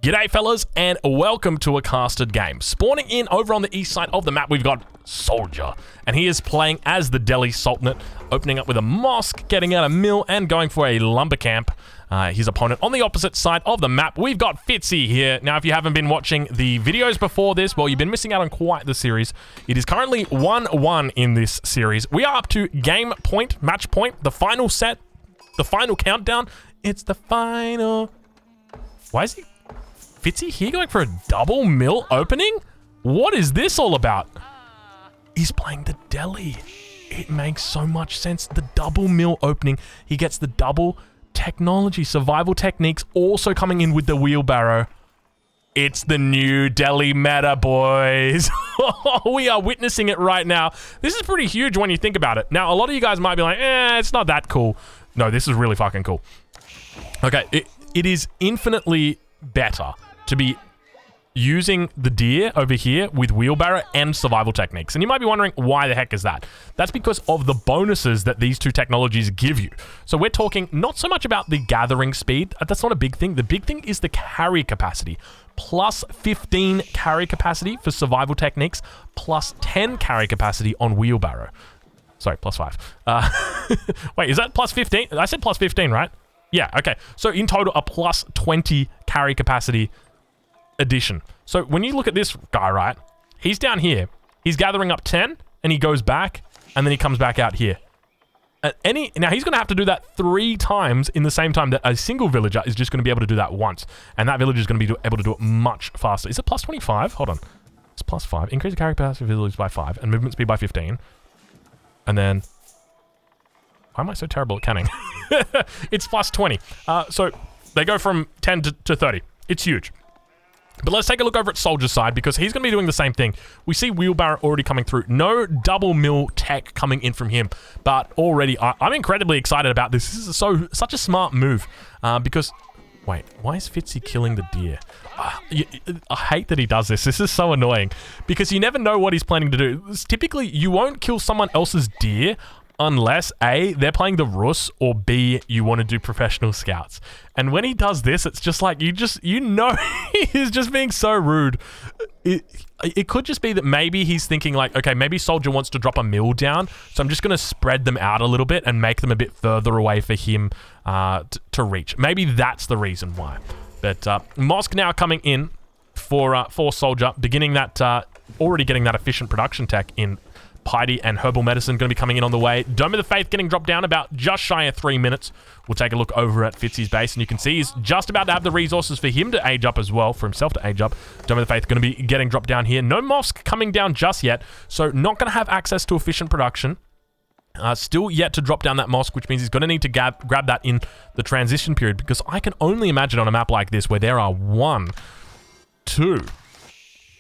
G'day fellas, and welcome to a casted game. Spawning in over on the east side of the map, we've got Soldier, and he is playing as the Delhi Sultanate, opening up with a mosque, getting out a mill, and going for a lumber camp. His opponent on the opposite side of the map, we've got Fitzy here. Now, if you haven't been watching the videos before this, well, you've been missing out on quite the series. It is currently 1-1 in this series. We are up to game point, match point, the final set, the final countdown. It's the final... Why is he... Fitzy here going for a double mill opening? What is this all about? He's playing the Delhi. It makes so much sense. The double mill opening. He gets the double technology, survival techniques also coming in with the wheelbarrow. It's the new Delhi meta, boys. We are witnessing it right now. This is pretty huge when you think about it. Now, a lot of you guys might be like, it's not that cool. No, this is really fucking cool. Okay, it is infinitely better to be using the deer over here with wheelbarrow and survival techniques. And you might be wondering, why the heck is that? That's because of the bonuses that these two technologies give you. So we're talking not so much about the gathering speed. That's not a big thing. The big thing is the carry capacity. Plus 15 carry capacity for survival techniques, plus 10 carry capacity on wheelbarrow. Sorry, plus 5. Wait, is that plus 15? I said plus 15, right? Yeah, okay. So in total, a plus 20 carry capacity addition. So when you look at this guy, right, he's down here. He's gathering up 10, and he goes back, and then he comes back out here. Now, he's going to have to do that 3 times in the same time that a single villager is just going to be able to do that once. And that villager is going to be able to do it much faster. Is it plus 25? Hold on. It's plus 5. Increase the carry capacity of villagers by 5, and movement speed by 15. And then... Why am I so terrible at canning? It's plus 20. So they go from 10 to 30. It's huge. But let's take a look over at Soldier's side, because he's going to be doing the same thing. We see wheelbarrow already coming through. No double mill tech coming in from him. But already, I'm incredibly excited about this. This is such a smart move. Because... Wait, why is Fitzy killing the deer? I hate that he does this. This is so annoying. Because you never know what he's planning to do. Typically, you won't kill someone else's deer unless A, they're playing the Rus, or B, you want to do professional scouts. And when he does this, it's just like, you know he's just being so rude. It could just be that maybe he's thinking like, okay, maybe Soldier wants to drop a mill down, so I'm just going to spread them out a little bit and make them a bit further away for him to reach. Maybe that's the reason why. But Mosque now coming in for Soldier, beginning that, already getting that efficient production tech in Piety and Herbal Medicine going to be coming in on the way. Dome of the Faith getting dropped down about just shy of 3 minutes. We'll take a look over at Fitzy's base, and you can see he's just about to have the resources for him to age up as well, for himself to age up. Dome of the Faith going to be getting dropped down here. No mosque coming down just yet, so not going to have access to efficient production. Still yet to drop down that mosque, which means he's going to need to grab that in the transition period, because I can only imagine on a map like this where there are 1, 2,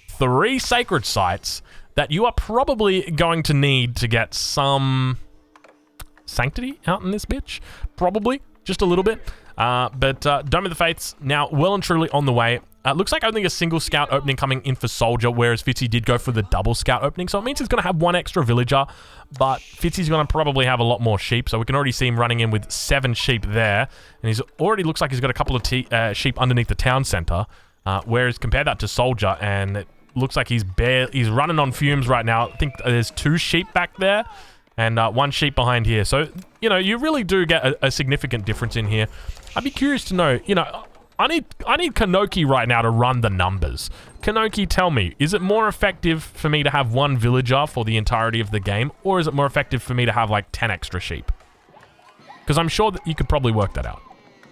3 sacred sites that you are probably going to need to get some sanctity out in this bitch. Probably. Just a little bit. But Dome of the Faith's now well and truly on the way. Looks like only a single scout opening coming in for Soldier, whereas Fitzy did go for the double scout opening. So it means he's going to have 1 extra villager, but Fitzy's going to probably have a lot more sheep. So we can already see him running in with 7 sheep there. And he's already looks like he's got a couple of sheep underneath the town center. Whereas compare that to Soldier, and it looks like he's running on fumes right now. I think there's 2 sheep back there and 1 sheep behind here. So, you know, you really do get a significant difference in here. I'd be curious to know, you know, I need Kanoki right now to run the numbers. Kanoki, tell me, is it more effective for me to have 1 villager for the entirety of the game, or is it more effective for me to have like 10 extra sheep? Because I'm sure that you could probably work that out.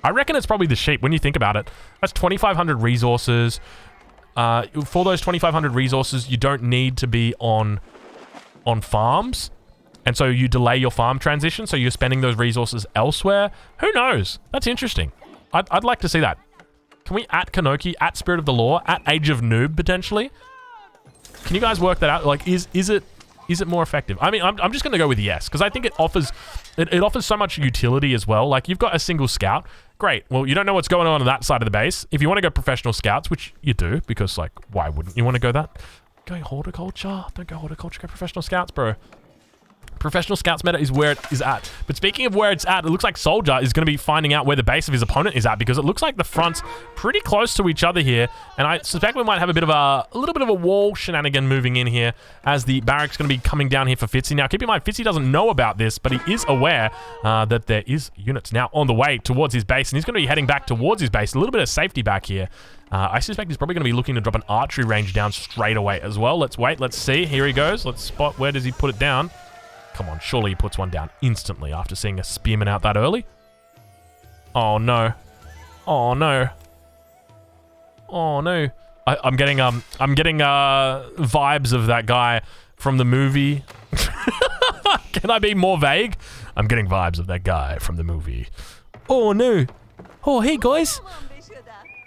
I reckon it's probably the sheep when you think about it. That's 2,500 resources. For those 2,500 resources, you don't need to be on farms. And so you delay your farm transition, so you're spending those resources elsewhere. Who knows? That's interesting. I'd like to see that. Can we at Kanoki, at Spirit of the Law, at Age of Noob, potentially? Can you guys work that out? Like, is it more effective? I mean, I'm just going to go with yes, because I think it offers so much utility as well. Like, you've got a single scout. Great. Well, you don't know what's going on that side of the base. If you want to go professional scouts, which you do, because, like, why wouldn't you want to go that? Go horticulture. Don't go horticulture. Go professional scouts, bro. Professional Scouts meta is where it is at. But speaking of where it's at, it looks like Soldier is going to be finding out where the base of his opponent is at, because it looks like the front's pretty close to each other here. And I suspect we might have a little bit of a wall shenanigan moving in here, as the barracks going to be coming down here for Fitzy. Now, keep in mind, Fitzy doesn't know about this, but he is aware that there is units now on the way towards his base, and he's going to be heading back towards his base. A little bit of safety back here. I suspect he's probably going to be looking to drop an archery range down straight away as well. Let's wait. Let's see. Here he goes. Let's spot where does he put it down. Come on, surely he puts one down instantly after seeing a spearman out that early. Oh no. Oh no. Oh no. I'm getting vibes of that guy from the movie. Can I be more vague? I'm getting vibes of that guy from the movie. Oh no. Oh hey guys.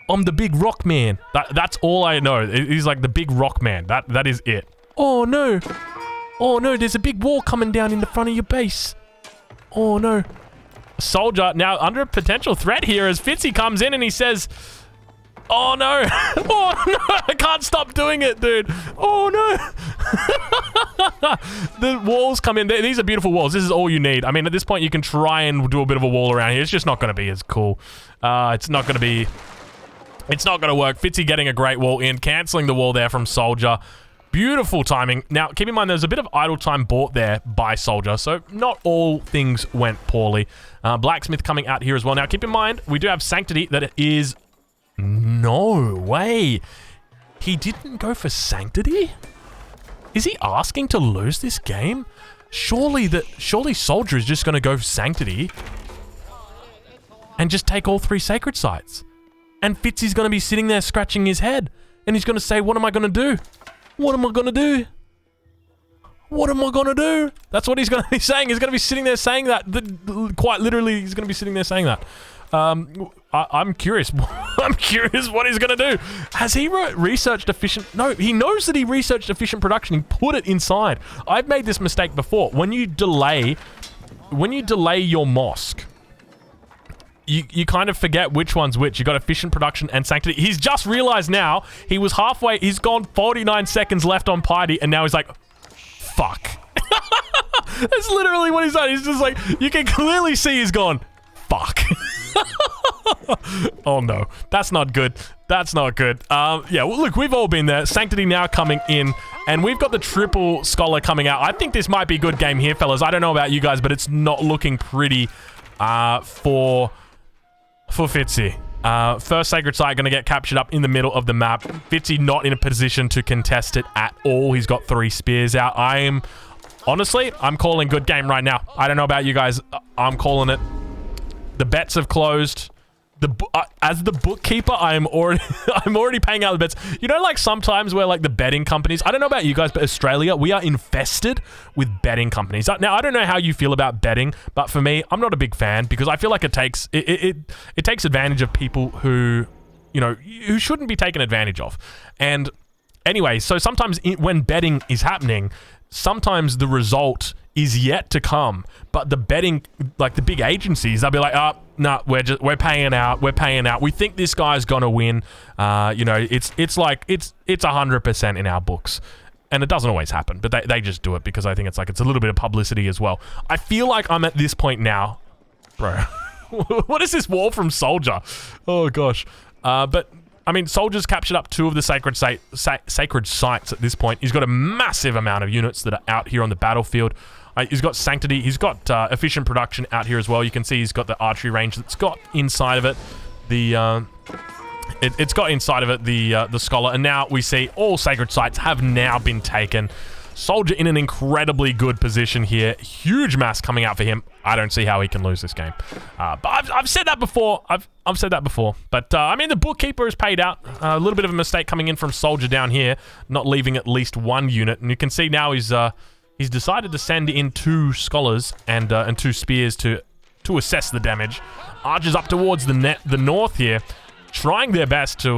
I'm the big rock man. That's all I know. He's like the big rock man. That is it. Oh no. Oh no, there's a big wall coming down in the front of your base. Oh no. Soldier now under potential threat here as Fitzy comes in and he says, oh no. Oh no, I can't stop doing it, dude. Oh no. The walls come in. These are beautiful walls. This is all you need. I mean, at this point, you can try and do a bit of a wall around here. It's just not going to be as cool. It's not going to work. Fitzy getting a great wall in, cancelling the wall there from Soldier. Beautiful timing. Now, keep in mind, there's a bit of idle time bought there by Soldier, so not all things went poorly. Blacksmith coming out here as well. Now, keep in mind, we do have Sanctity that is... No way. He didn't go for Sanctity? Is he asking to lose this game? Surely Soldier is just going to go for Sanctity and just take all 3 sacred sites. And Fitzy's going to be sitting there scratching his head, and he's going to say, what am I going to do? What am I gonna do? What am I gonna do? That's what he's gonna be saying. He's gonna be sitting there saying that. Quite literally, he's gonna be sitting there saying that. I'm curious. I'm curious what he's gonna do. Has he researched efficient? No, he knows that he researched efficient production. He put it inside. I've made this mistake before. When you delay your mosque, you kind of forget which one's which. You got efficient production and Sanctity. He's just realized now. He was halfway. He's gone 49 seconds left on Piety, and now he's like, fuck. That's literally what he's done. He's just like, you can clearly see he's gone, fuck. Oh no, that's not good. That's not good. Yeah, well, look, we've all been there. Sanctity now coming in, and we've got the triple scholar coming out. I think this might be a good game here, fellas. I don't know about you guys, but it's not looking pretty for Fitzy. First sacred site going to get captured up in the middle of the map. Fitzy not in a position to contest it at all. He's got 3 spears out. Honestly, I'm calling good game right now. I don't know about you guys. I'm calling it. The bets have closed. As the bookkeeper, I'm already paying out the bets. You know, like sometimes where like the betting companies, I don't know about you guys, but Australia, we are infested with betting companies. Now, I don't know how you feel about betting, but for me, I'm not a big fan because I feel like it takes advantage of people who, you know, who shouldn't be taken advantage of. And anyway, so sometimes when betting is happening, sometimes the result is yet to come, but the betting, like the big agencies, they'll be like, oh, no, we're paying out. We think this guy's gonna win. You know, it's 100% in our books. And it doesn't always happen, but they just do it because I think it's a little bit of publicity as well. I feel like I'm at this point now, bro. What is this wall from Soldier? Oh gosh. But I mean, Soldier's captured up 2 of the sacred sites at this point. He's got a massive amount of units that are out here on the battlefield. He's got Sanctity. He's got efficient production out here as well. You can see he's got the archery range that's got inside of it. It's got inside of it the scholar. And now we see all sacred sites have now been taken. Soldier in an incredibly good position here. Huge mass coming out for him. I don't see how he can lose this game. But I've said that before. I've said that before. But I mean, the bookkeeper has paid out. A little bit of a mistake coming in from Soldier down here, not leaving at least 1 unit. And you can see now he's decided to send in 2 scholars and 2 spears to assess the damage. Archers up towards the north here, trying their best to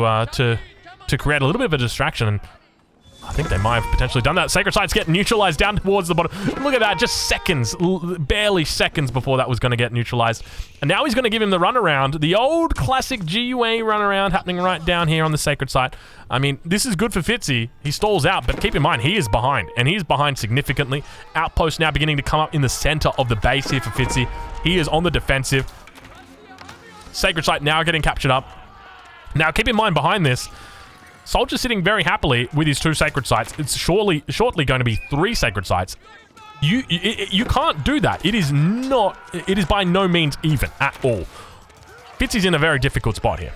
create a little bit of a distraction. And I think they might have potentially done that. Sacred Sites get neutralized down towards the bottom. Look at that, just seconds, barely seconds before that was going to get neutralized. And now he's going to give him the runaround. The old classic GUA runaround happening right down here on the Sacred Site. I mean, this is good for Fitzy. He stalls out, but keep in mind, he is behind, and he is behind significantly. Outpost now beginning to come up in the center of the base here for Fitzy. He is on the defensive. Sacred Site now getting captured up. Now, keep in mind, behind this, Soldier sitting very happily with his 2 Sacred Sites. It's shortly going to be 3 Sacred Sites. You can't do that. It is by no means even at all. Fitzy's in a very difficult spot here.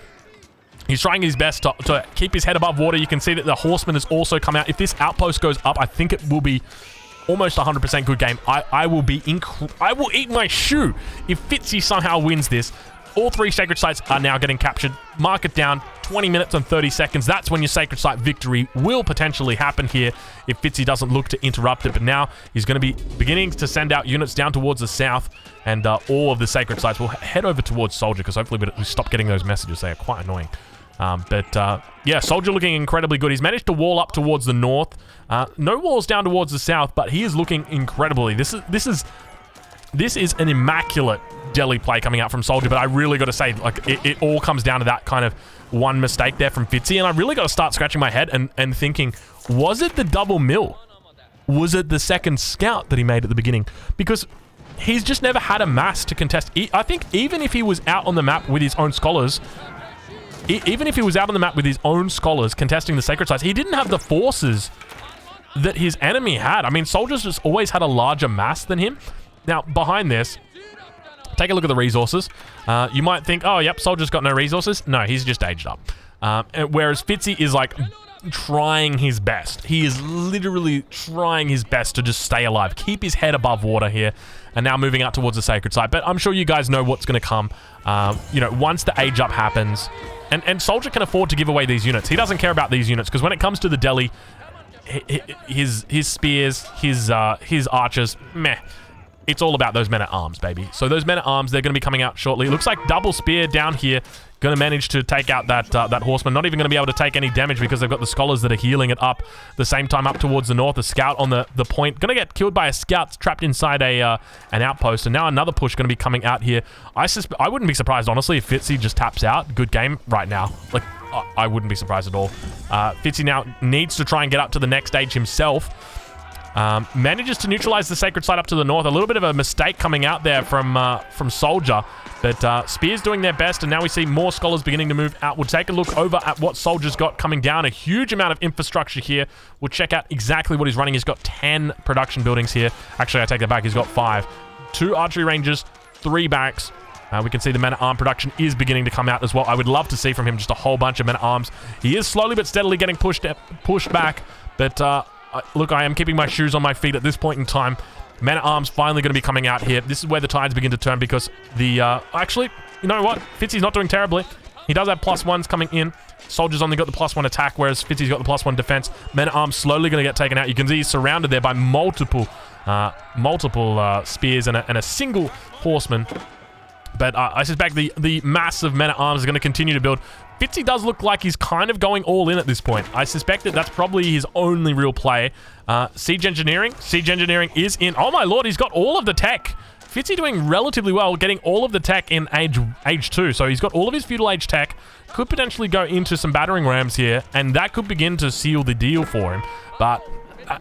He's trying his best to keep his head above water. You can see that the Horseman has also come out. If this outpost goes up, I think it will be almost 100% good game. I will eat my shoe if Fitzy somehow wins this. All 3 Sacred Sites are now getting captured. Mark it down, 20 minutes and 30 seconds. That's when your Sacred Site victory will potentially happen here if Fitzy doesn't look to interrupt it. But now he's going to be beginning to send out units down towards the south, and all of the Sacred Sites will head over towards Soldier, because hopefully we stop getting those messages. They are quite annoying. Yeah, Soldier looking incredibly good. He's managed to wall up towards the north. No walls down towards the south, but he is looking incredibly. This is an immaculate Delhi play coming out from Soldier, but I really got to say, like, it all comes down to that kind of one mistake there from Fitzy, and I really got to start scratching my head and thinking, was it the double mill? Was it the second scout that he made at the beginning? Because he's just never had a mass to contest. I think even if he was out on the map with his own scholars, contesting the Sacred Sites, he didn't have the forces that his enemy had. I mean, Soldier's just always had a larger mass than him. Now, behind this, take a look at the resources. You might think, oh, yep, Soldier's got no resources. No, he's just aged up. Whereas Fitzy is, like, trying his best. He is literally trying his best to just stay alive, keep his head above water here, and now moving out towards the Sacred Site. But I'm sure you guys know what's going to come, once the age up happens. And Soldier can afford to give away these units. He doesn't care about these units, because when it comes to the Delhi, his spears, his archers, meh. It's all about those men-at-arms, baby. So those men-at-arms, they're going to be coming out shortly. It looks like double spear down here. Going to manage to take out that horseman. Not even going to be able to take any damage because they've got the scholars that are healing it up. The same time up towards the north. A scout on the point. Going to get killed by a scout trapped inside an outpost. And now another push going to be coming out here. I wouldn't be surprised, honestly, if Fitzy just taps out. Good game right now. Like, I wouldn't be surprised at all. Fitzy now needs to try and get up to the next stage himself. Manages to neutralize the Sacred Site up to the north. A little bit of a mistake coming out there from Soldier. But Spear's doing their best, and now we see more scholars beginning to move out. We'll take a look over at what Soldier's got coming down. A huge amount of infrastructure here. We'll check out exactly what he's running. He's got 10 production buildings here. Actually, I take that back. He's got 5. 2 archery ranges, 3 barracks. We can see the men-at-arm production is beginning to come out as well. I would love to see from him just a whole bunch of men-at-arms. He is slowly but steadily getting pushed back, but look, I am keeping my shoes on my feet at this point in time. Men-at-arms finally going to be coming out here. This is where the tides begin to turn because the... actually, you know what? Fitzy's not doing terribly. He does have +1s coming in. Soldier's only got the +1 attack, whereas Fitzy's got the +1 defense. Men-at-arms slowly going to get taken out. You can see he's surrounded there by multiple spears and a single horseman. But I suspect the mass of men-at-arms is going to continue to build. Fitzy does look like he's kind of going all in at this point. I suspect that that's probably his only real play. Siege Engineering. Siege Engineering is in. Oh my lord, he's got all of the tech. Fitzy doing relatively well, getting all of the tech in age 2. So he's got all of his feudal age tech. Could potentially go into some battering rams here, and that could begin to seal the deal for him. But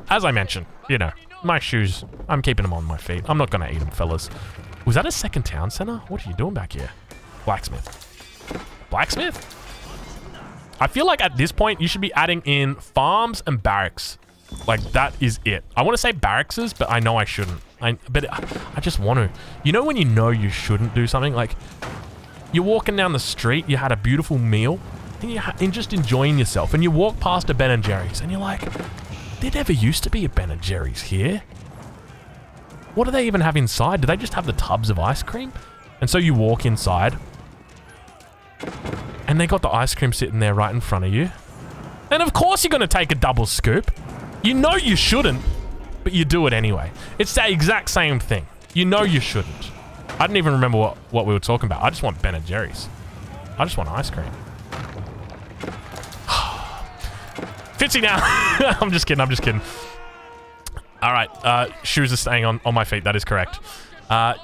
as I mentioned, my shoes, I'm keeping them on my feet. I'm not going to eat them, fellas. Was that a second town center? What are you doing back here? Blacksmith. Blacksmith? I feel like at this point, you should be adding in farms and barracks. Like, that is it. I want to say barrackses, but I know I shouldn't. But I just want to. You know when you know you shouldn't do something? Like, you're walking down the street, you had a beautiful meal, and you're just enjoying yourself, and you walk past a Ben & Jerry's, and you're like, there never used to be a Ben & Jerry's here. What do they even have inside? Do they just have the tubs of ice cream? And so you walk inside, and they got the ice cream sitting there right in front of you. And of course you're going to take a double scoop. You know you shouldn't, but you do it anyway. It's the exact same thing. You know you shouldn't. I didn't even remember what we were talking about. I just want Ben & Jerry's. I just want ice cream. Fitzy now. I'm just kidding. All right, shoes are staying on my feet. That is correct.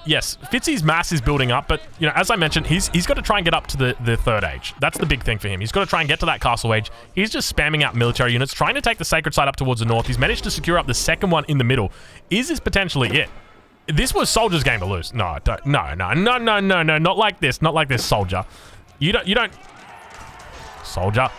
Yes, Fitzy's mass is building up, but, you know, as I mentioned, he's got to try and get up to the third age. That's the big thing for him. He's got to try and get to that castle age. He's just spamming out military units, trying to take the sacred site up towards the north. He's managed to secure up the second one in the middle. Is this potentially it? This was Soldier's game to lose. No, not like this. Not like this, Soldier. You don't... Soldier.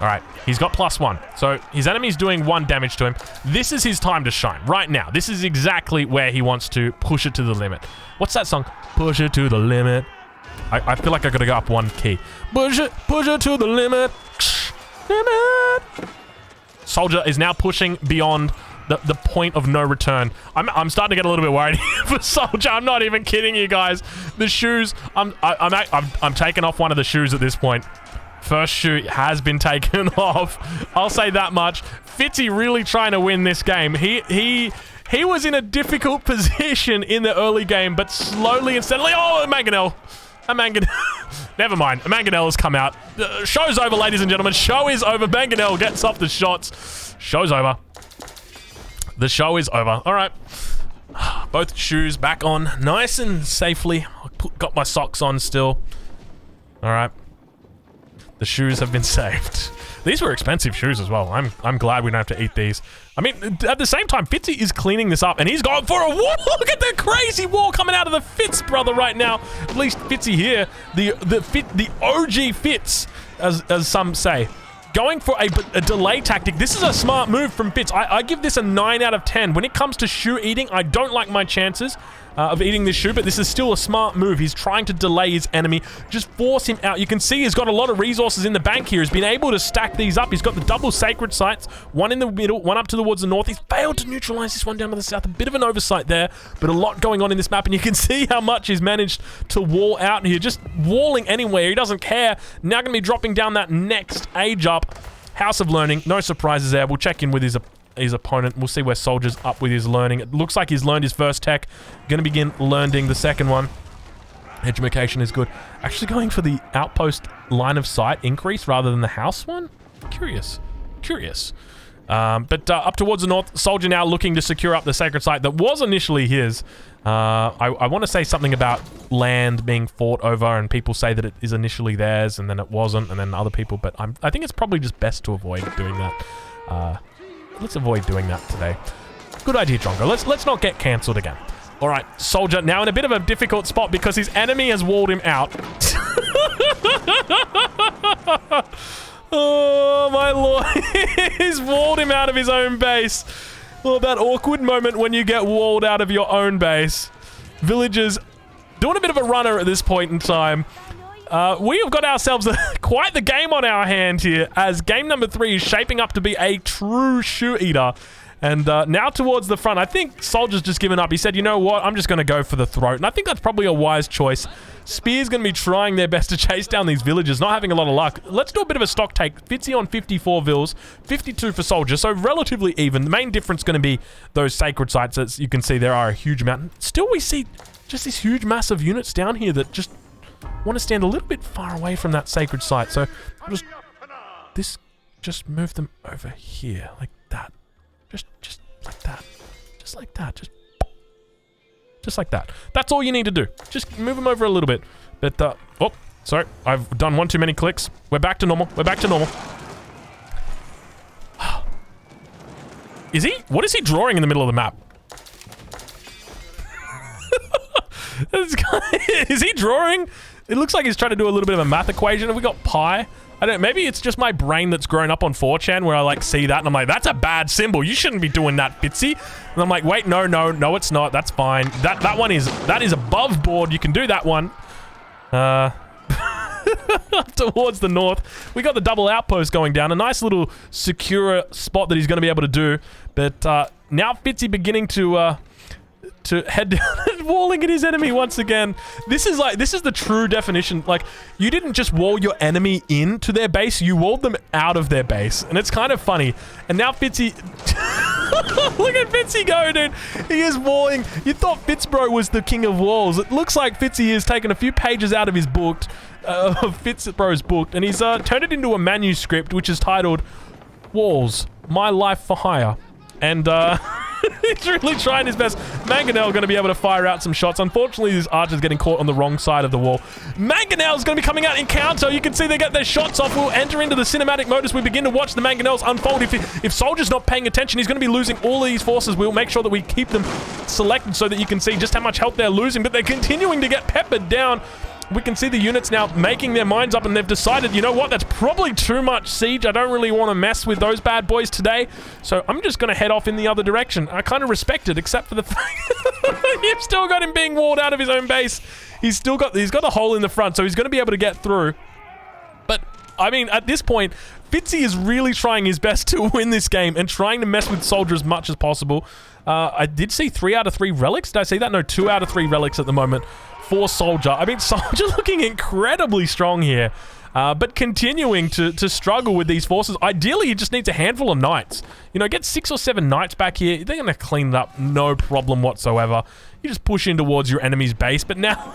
All right, he's got +1. So his enemy's doing 1 damage to him. This is his time to shine. Right now, this is exactly where he wants to push it to the limit. What's that song? Push it to the limit. I feel like I gotta go up 1 key. Push it to the limit. Limit. Soldier is now pushing beyond the point of no return. I'm starting to get a little bit worried for Soldier. I'm not even kidding you guys. The shoes. I'm taking off one of the shoes at this point. First shoe has been taken off. I'll say that much. Fitzy really trying to win this game. He was in a difficult position in the early game, but slowly and steadily... Oh, Mangonel. Never mind. Mangonel has come out. Show's over, ladies and gentlemen. Show is over. Mangonel gets off the shots. Show's over. The show is over. All right. Both shoes back on nice and safely. Got my socks on still. All right. The shoes have been saved. These were expensive shoes as well. I'm glad we don't have to eat these. I mean, at the same time, Fitzy is cleaning this up, and he's going for a wall. Look at the crazy wall coming out of the Fitz brother right now. At least Fitzy here, the OG Fitz, as some say. Going for a delay tactic. This is a smart move from Fitz. I give this a 9 out of 10. When it comes to shoe eating, I don't like my chances of eating this shoe, but this is still a smart move. He's trying to delay his enemy, just force him out. You can see he's got a lot of resources in the bank here. He's been able to stack these up. He's got the double sacred sites, one in the middle, one up towards the north. He's failed to neutralize this one down to the south. A bit of an oversight there, but a lot going on in this map, and you can see how much he's managed to wall out here. Just walling anywhere. He doesn't care. Now going to be dropping down that next age up. House of Learning. No surprises there. We'll check in with his opponent. We'll see where Soldier's up with his learning. It looks like he's learned his first tech. Going to begin learning the second one. Education is good. Actually going for the outpost line of sight increase rather than the house one? Curious. But up towards the north, Soldier now looking to secure up the sacred site that was initially his. I want to say something about land being fought over, and people say that it is initially theirs, and then it wasn't, and then other people, but I think it's probably just best to avoid doing that. Let's avoid doing that today. Good idea, Drongo. Let's not get cancelled again. All right, Soldier now in a bit of a difficult spot because his enemy has walled him out. Oh, my lord. He's walled him out of his own base. Oh, that awkward moment when you get walled out of your own base. Villagers doing a bit of a runner at this point in time. We have got ourselves quite the game on our hand here, as game number 3 is shaping up to be a true shoe eater. And now towards the front, I think Soldier's just given up. He said, you know what, I'm just going to go for the throat. And I think that's probably a wise choice. Spear's going to be trying their best to chase down these villagers, not having a lot of luck. Let's do a bit of a stock take. Fitzy on 54 vills, 52 for Soldier, so relatively even. The main difference going to be those sacred sites. As you can see, there are a huge amount. Still, we see just this huge mass of units down here that just want to stand a little bit far away from that sacred site. So just move them over here like that. Just like that. Just like that. Just like that. That's all you need to do. Just move them over a little bit. But, oh, sorry. I've done one too many clicks. We're back to normal. We're back to normal. Is he? What is he drawing in the middle of the map? Is he drawing? It looks like he's trying to do a little bit of a math equation. Have we got pi? I don't know, maybe it's just my brain that's grown up on 4chan where I like see that and I'm like, that's a bad symbol. You shouldn't be doing that, Fitzy. And I'm like, wait, no, it's not. That's fine. That is above board. You can do that one. Towards the north. We got the double outpost going down. A nice little secure spot that he's going to be able to do. But now Fitzy beginning to head down and walling at his enemy once again. This is the true definition. Like, you didn't just wall your enemy into their base, you walled them out of their base. And it's kind of funny. And now Fitzy... Look at Fitzy go, dude. He is walling. You thought Fitzbro was the king of walls. It looks like Fitzy has taken a few pages out of his book, of Fitzbro's book, and he's turned it into a manuscript, which is titled walls. My life for hire. And, he's really trying his best. Mangonel going to be able to fire out some shots. Unfortunately, this archer's getting caught on the wrong side of the wall. Mangonel's going to be coming out in counter. You can see they get their shots off. We'll enter into the cinematic mode as we begin to watch the Mangonels unfold. If Soldier's not paying attention, he's going to be losing all of these forces. We'll make sure that we keep them selected so that you can see just how much health they're losing. But they're continuing to get peppered down. We can see the units now making their minds up, and they've decided, you know what, that's probably too much siege. I don't really want to mess with those bad boys today, so I'm just going to head off in the other direction. I kind of respect it, except for the fact you've still got him being walled out of his own base. He's got a hole in the front, so he's going to be able to get through. But, I mean, at this point, Fitzy is really trying his best to win this game and trying to mess with Soldier as much as possible. I did see 3 out of 3 relics. Did I see that? No, 2 out of 3 relics at the moment for Soldier. I mean, Soldier looking incredibly strong here, but continuing to struggle with these forces. Ideally, he just needs a handful of knights. You know, get 6 or 7 knights back here. They're going to clean it up, no problem whatsoever. You just push in towards your enemy's base, but now...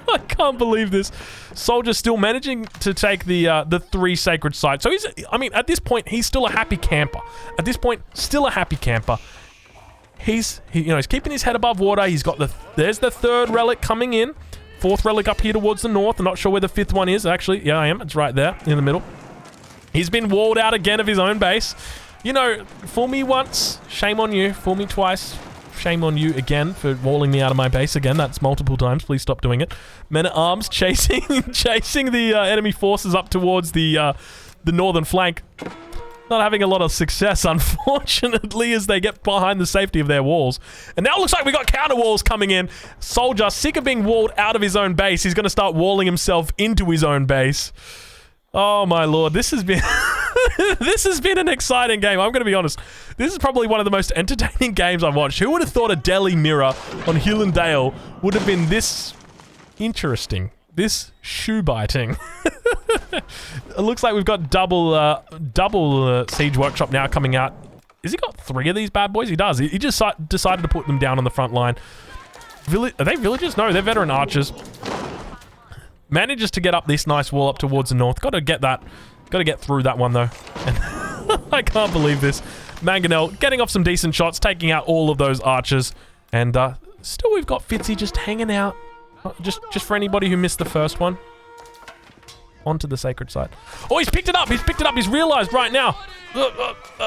I can't believe this. Soldier still managing to take the 3 sacred sites. So he's, I mean, at this point, he's still a happy camper. At this point, still a happy camper. He's keeping his head above water. He's got there's the 3rd relic coming in. 4th relic up here towards the north. I'm not sure where the 5th one is. Actually, yeah, I am. It's right there in the middle. He's been walled out again of his own base. You know, fool me once, shame on you. Fool me twice, shame on you again for walling me out of my base again. That's multiple times. Please stop doing it. Men-at-arms chasing the enemy forces up towards the northern flank. Not having a lot of success, unfortunately, as they get behind the safety of their walls. And now it looks like we got counter walls coming in. Soldier, sick of being walled out of his own base, he's going to start walling himself into his own base. Oh my lord, this has been this has been an exciting game. I'm going to be honest. This is probably one of the most entertaining games I've watched. Who would have thought a Delhi mirror on Hill and Dale would have been this interesting, this shoe-biting? It looks like we've got double Siege Workshop now coming out. Has he got 3 of these bad boys? He does. He just decided to put them down on the front line. Are they villagers? No, they're veteran archers. Manages to get up this nice wall up towards the north. Got to get that. Got to get through that one, though. And I can't believe this. Mangonel getting off some decent shots, taking out all of those archers. And still we've got Fitzy just hanging out. Just for anybody who missed the first one. Onto the sacred site. Oh, he's picked it up. He's picked it up. He's realized right now.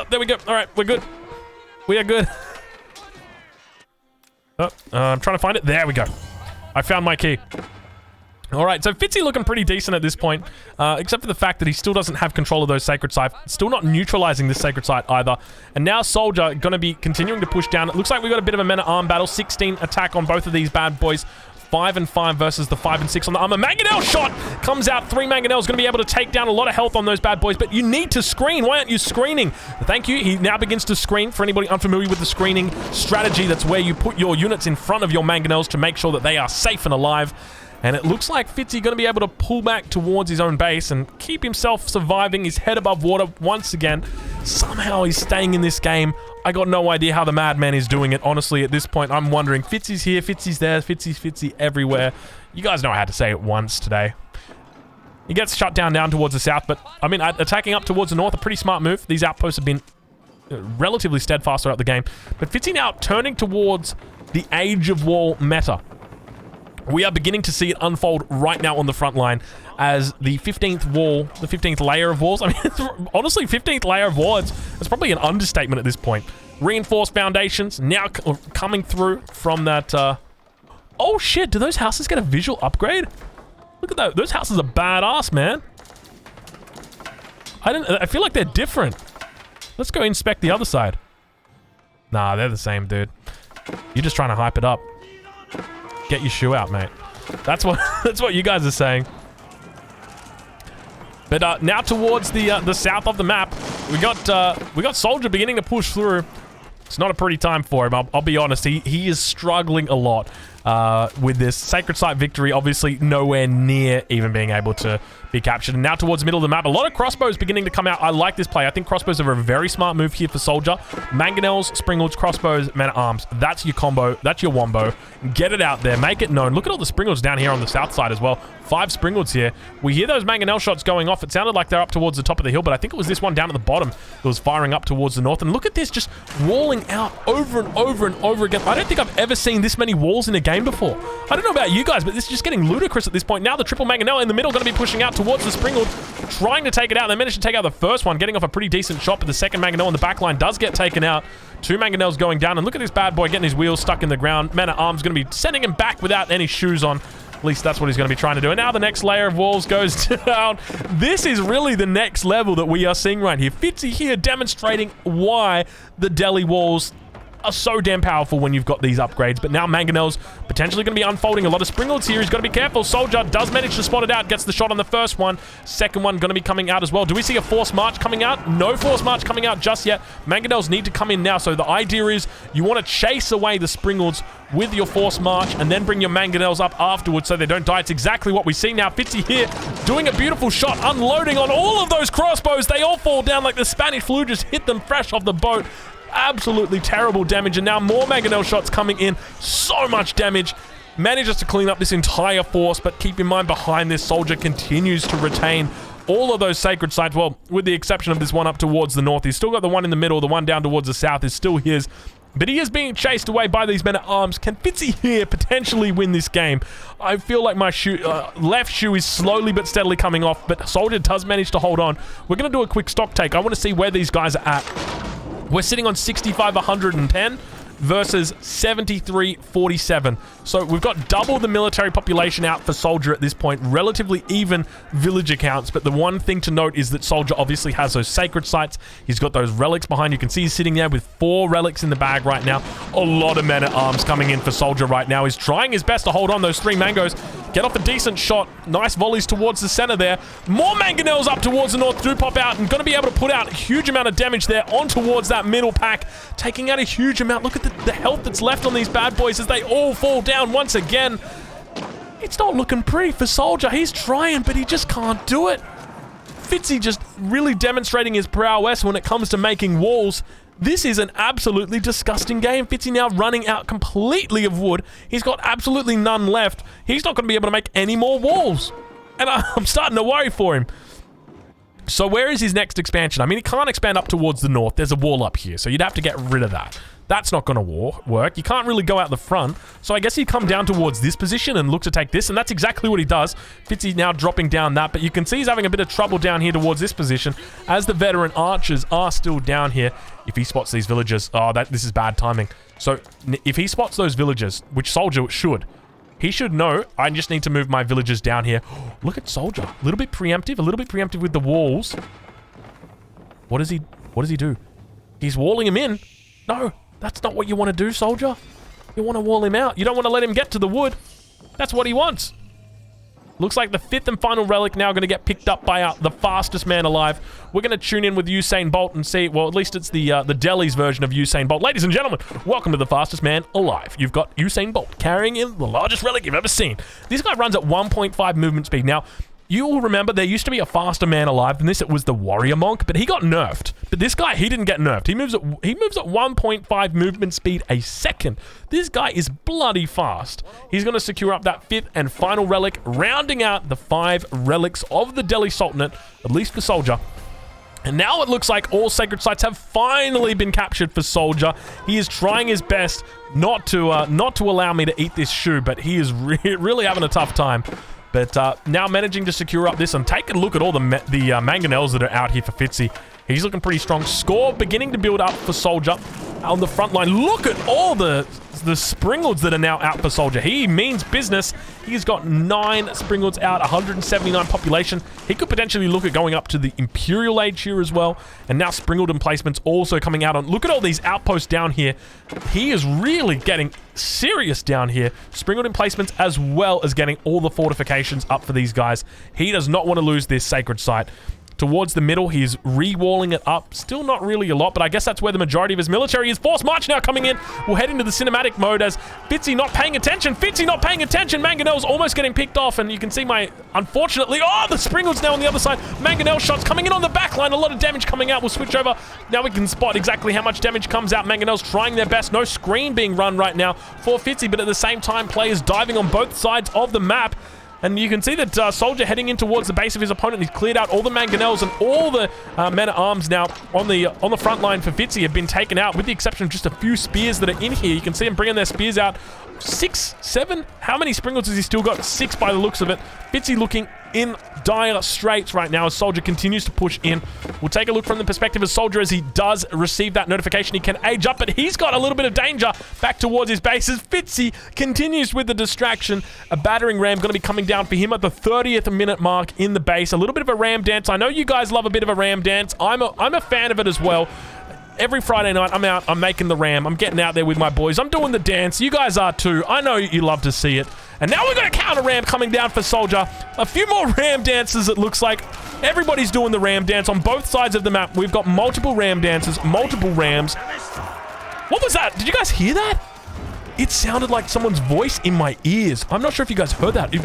There we go. All right, we're good. We are good. I'm trying to find it. There we go. I found my key. All right, so Fitzy looking pretty decent at this point, except for the fact that he still doesn't have control of those sacred sites. Still not neutralizing this sacred site either. And now Soldier going to be continuing to push down. It looks like we got a bit of a men-at-arm battle. 16 attack on both of these bad boys. 5 and 5 versus the 5 and 6 on the armor. Mangonel shot comes out. 3 Mangonels going to be able to take down a lot of health on those bad boys, but you need to screen. Why aren't you screening? Thank you. He now begins to screen. For anybody unfamiliar with the screening strategy, that's where you put your units in front of your Mangonels to make sure that they are safe and alive. And it looks like Fitzy going to be able to pull back towards his own base and keep himself surviving, his head above water once again. Somehow he's staying in this game. I got no idea how the madman is doing it. Honestly, at this point, I'm wondering. Fitzy's here, Fitzy's there, Fitzy everywhere. You guys know I had to say it once today. He gets shut down towards the south, but, I mean, attacking up towards the north, a pretty smart move. These outposts have been relatively steadfast throughout the game. But Fitzy now turning towards the Age of War meta. We are beginning to see it unfold right now on the front line as the 15th wall, the 15th layer of walls. I mean, honestly, 15th layer of wall, it's probably an understatement at this point. Reinforced foundations now coming through from that... Oh, shit. Do those houses get a visual upgrade? Look at that. Those houses are badass, man. I feel like they're different. Let's go inspect the other side. Nah, they're the same, dude. You're just trying to hype it up. Get your shoe out, mate. That's what you guys are saying. But now towards the south of the map, we got Soldier beginning to push through. It's not a pretty time for him. I'll be honest. He is struggling a lot with this sacred site victory. Obviously, nowhere near even being able to be captured. And now towards the middle of the map, a lot of crossbows beginning to come out. I like this play. I think crossbows are a very smart move here for Soldier. Mangonels, Springalds, crossbows, men-at-arms. That's your combo. That's your wombo. Get it out there. Make it known. Look at all the Springalds down here on the south side as well. 5 Springalds here. We hear those Mangonel shots going off. It sounded like they're up towards the top of the hill, but I think it was this one down at the bottom that was firing up towards the north. And look at this, just walling out over and over and over again. I don't think I've ever seen this many walls in a game before. I don't know about you guys, but this is just getting ludicrous at this point. Now the triple Mangonel in the middle going to be pushing out towards the Springald, trying to take it out. They managed to take out the first one, getting off a pretty decent shot, but the second Mangonel in the back line does get taken out. 2 Mangonels going down, and look at this bad boy getting his wheels stuck in the ground. Man-at-arms going to be sending him back without any shoes on. At least that's what he's going to be trying to do. And now the next layer of walls goes down. This is really the next level that we are seeing right here. Fitzy here demonstrating why the Delhi walls are so damn powerful when you've got these upgrades. But now Mangonel's potentially going to be unfolding a lot of Springalds here. He's got to be careful. Soldier does manage to spot it out, gets the shot on the first one. Second one going to be coming out as well. Do we see a force march coming out? No force march coming out just yet. Mangonels need to come in now. So the idea is you want to chase away the Springalds with your force march and then bring your Mangonels up afterwards so they don't die. It's exactly what we see now. Fitzy here doing a beautiful shot, unloading on all of those crossbows. They all fall down like the Spanish flu just hit them fresh off the boat. Absolutely terrible damage, and now more Mangonel shots coming in. So much damage. Manages to clean up this entire force, but keep in mind behind this, Soldier continues to retain all of those sacred sites. Well, with the exception of this one up towards the north. He's still got the one in the middle. The one down towards the south is still his, but he is being chased away by these men-at-arms. Can Fitzy here potentially win this game? I feel like my left shoe is slowly but steadily coming off, but Soldier does manage to hold on. We're going to do a quick stock take. I want to see where these guys are at. We're sitting on 65, 110 versus 73, 47. So we've got double the military population out for Soldier at this point. Relatively even villager counts. But the one thing to note is that Soldier obviously has those sacred sites. He's got those relics behind. You can see he's sitting there with 4 relics in the bag right now. A lot of men-at-arms coming in for Soldier right now. He's trying his best to hold on those 3 mangoes. Get off a decent shot. Nice volleys towards the center there. More Mangonels up towards the north do pop out and going to be able to put out a huge amount of damage there on towards that middle pack. Taking out a huge amount. Look at the health that's left on these bad boys as they all fall down once again. It's not looking pretty for Soldier. He's trying, but he just can't do it. Fitzy just really demonstrating his prowess when it comes to making walls. This is an absolutely disgusting game. Fitzy now running out completely of wood. He's got absolutely none left. He's not going to be able to make any more walls. And I'm starting to worry for him. So where is his next expansion? I mean, he can't expand up towards the north. There's a wall up here, so you'd have to get rid of that. That's not going to work. You can't really go out the front. So I guess he'd come down towards this position and look to take this, and that's exactly what he does. Fitzy now dropping down that, but you can see he's having a bit of trouble down here towards this position as the veteran archers are still down here. If he spots these villagers, this is bad timing. So if he spots those villagers, which Soldier should, he should know, I just need to move my villagers down here. Look at Soldier. A little bit preemptive with the walls. What does he do? He's walling him in. No, that's not what you want to do, Soldier. You want to wall him out. You don't want to let him get to the wood. That's what he wants. Looks like the 5th and final relic now going to get picked up by the fastest man alive. We're going to tune in with Usain Bolt and see, well, at least it's the Delhi's version of Usain Bolt. Ladies and gentlemen, welcome to the fastest man alive. You've got Usain Bolt carrying in the largest relic you've ever seen. This guy runs at 1.5 movement speed. Now, you will remember there used to be a faster man alive than this. It was the Warrior Monk, but he got nerfed. But this guy, he didn't get nerfed. He moves at 1.5 movement speed a second. This guy is bloody fast. He's going to secure up that 5th and final relic, rounding out the 5 relics of the Delhi Sultanate, at least for Soldier. And now it looks like all sacred sites have finally been captured for Soldier. He is trying his best not to allow me to eat this shoe, but he is really having a tough time. But now managing to secure up this, and take a look at all the Mangonels that are out here for Fitzy. He's looking pretty strong. Score beginning to build up for Soldier on the front line. Look at all the Springalds that are now out for Soldier. He means business. He's got 9 Springalds out, 179 population. He could potentially look at going up to the Imperial Age here as well. And now Springald emplacements also coming out on... Look at all these outposts down here. He is really getting serious down here. Springald emplacements as well as getting all the fortifications up for these guys. He does not want to lose this sacred site. towards the middle. He's re-walling it up. Still not really a lot, but I guess that's where the majority of his military is. Force march now coming in. We'll head into the cinematic mode as Fitzy not paying attention. Fitzy not paying attention. Mangonel's almost getting picked off, and you can see unfortunately, the Springle's now on the other side. Mangonel shots coming in on the back line. A lot of damage coming out. We'll switch over. Now we can spot exactly how much damage comes out. Mangonel's trying their best. No screen being run right now for Fitzy, but at the same time, players diving on both sides of the map. And you can see that Soldier heading in towards the base of his opponent. He's cleared out all the Mangonels, and all the men-at-arms now on the front line for Fitzy have been taken out, with the exception of just a few spears that are in here. You can see them bringing their spears out. 6, 7? How many Springles has he still got? 6 by the looks of it. Fitzy looking in dire straits right now as Soldier continues to push in. We'll take a look from the perspective of Soldier as he does receive that notification. He can age up, but he's got a little bit of danger back towards his base as Fitzy continues with the distraction. A battering ram going to be coming down for him at the 30th minute mark in the base. A little bit of a ram dance. I know you guys love a bit of a ram dance. I'm a fan of it as well. Every Friday night, I'm out, I'm making the ram, I'm getting out there with my boys, I'm doing the dance, you guys are too, I know you love to see it. And now we've got a counter ram coming down for Soldier. A few more ram dances, it looks like. Everybody's doing the ram dance on both sides of the map. We've got multiple ram dances, multiple rams. What was that? Did you guys hear that? It sounded like someone's voice in my ears. I'm not sure if you guys heard that.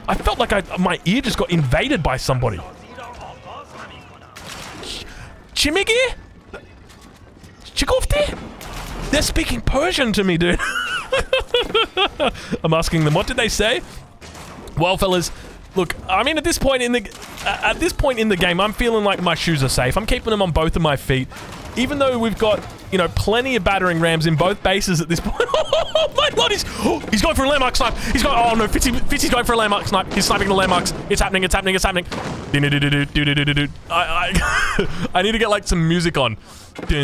I felt like my ear just got invaded by somebody. Chimigi? Chikofte? They're speaking Persian to me, dude. I'm asking them, what did they say? Well, fellas, look, I mean, at this point in the game, I'm feeling like my shoes are safe. I'm keeping them on both of my feet. Even though we've got, you know, plenty of battering rams in both bases at this point. Oh my lord, he's going for a landmark snipe. He's going, oh no, Fitzy's going for a landmark snipe. He's sniping the landmarks. It's happening, it's happening, it's happening. I need to get like some music on. Like,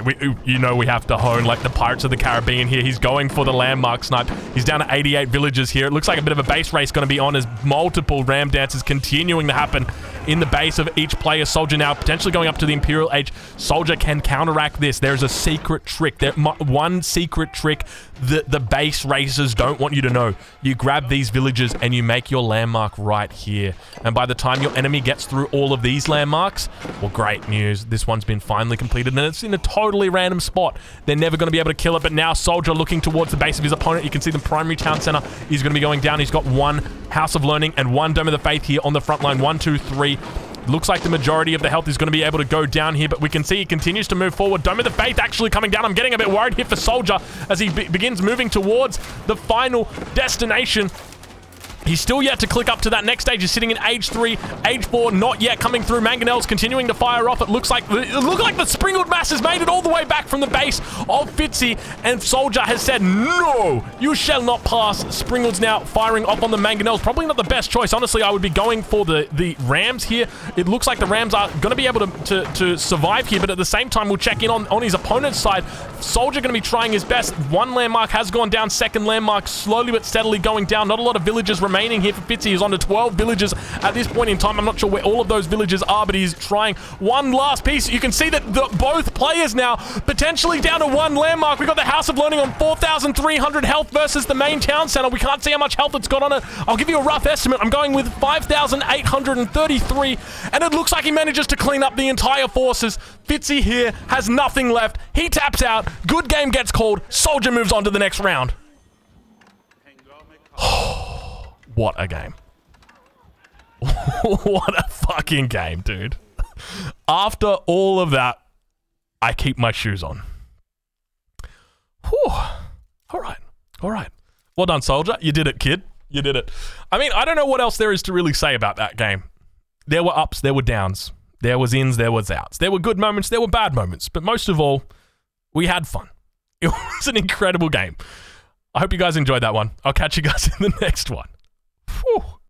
we have to hone like the Pirates of the Caribbean here. He's going for the landmark snipe. He's down to 88 villagers here. It looks like a bit of a base race going to be on as multiple ram dances continuing to happen in the base of each player. Soldier now potentially going up to the Imperial Age. Soldier can counteract this. There's a secret trick. One secret trick that the base racers don't want you to know. You grab these villagers and you make your landmark right here. And by the time your enemy gets through all of these landmarks, well, great news. This one's been finally completed, and it's in a totally random spot. They're never going to be able to kill it, but now Soldier looking towards the base of his opponent. You can see the primary town center is going to be going down. He's got one House of Learning and one Dome of the Faith here on the front line. 1, 2, 3. Looks like the majority of the health is going to be able to go down here, but we can see he continues to move forward. Dome of the Faith actually coming down. I'm getting a bit worried here for Soldier as he begins moving towards the final destination. He's still yet to click up to that next stage. He's sitting in Age 3, Age 4, not yet coming through. Mangonel's continuing to fire off. It looks like the Springled Mass has made it all the way back from the base of Fitzy, and Soldier has said, no, you shall not pass. Springled's now firing off on the Mangonels. Probably not the best choice. Honestly, I would be going for the Rams here. It looks like the Rams are going to be able to survive here, but at the same time, we'll check in on his opponent's side. Soldier going to be trying his best. One landmark has gone down. Second landmark slowly but steadily going down. Not a lot of villagers remaining here for Fitzy. He's on to 12 villagers at this point in time. I'm not sure where all of those villagers are, but he's trying one last piece. You can see that both players now potentially down to one landmark. We've got the House of Learning on 4,300 health versus the main town center. We can't see how much health it's got on it. I'll give you a rough estimate. I'm going with 5,833, and it looks like he manages to clean up the entire forces. Fitzy here has nothing left. He taps out. Good game gets called. Soldier moves on to the next round. What a game. What a fucking game, dude. After all of that, I keep my shoes on. Whew. All right. All right. Well done, Soldier. You did it, kid. You did it. I mean, I don't know what else there is to really say about that game. There were ups, there were downs. There was ins, there was outs. There were good moments, there were bad moments. But most of all, we had fun. It was an incredible game. I hope you guys enjoyed that one. I'll catch you guys in the next one. Whew.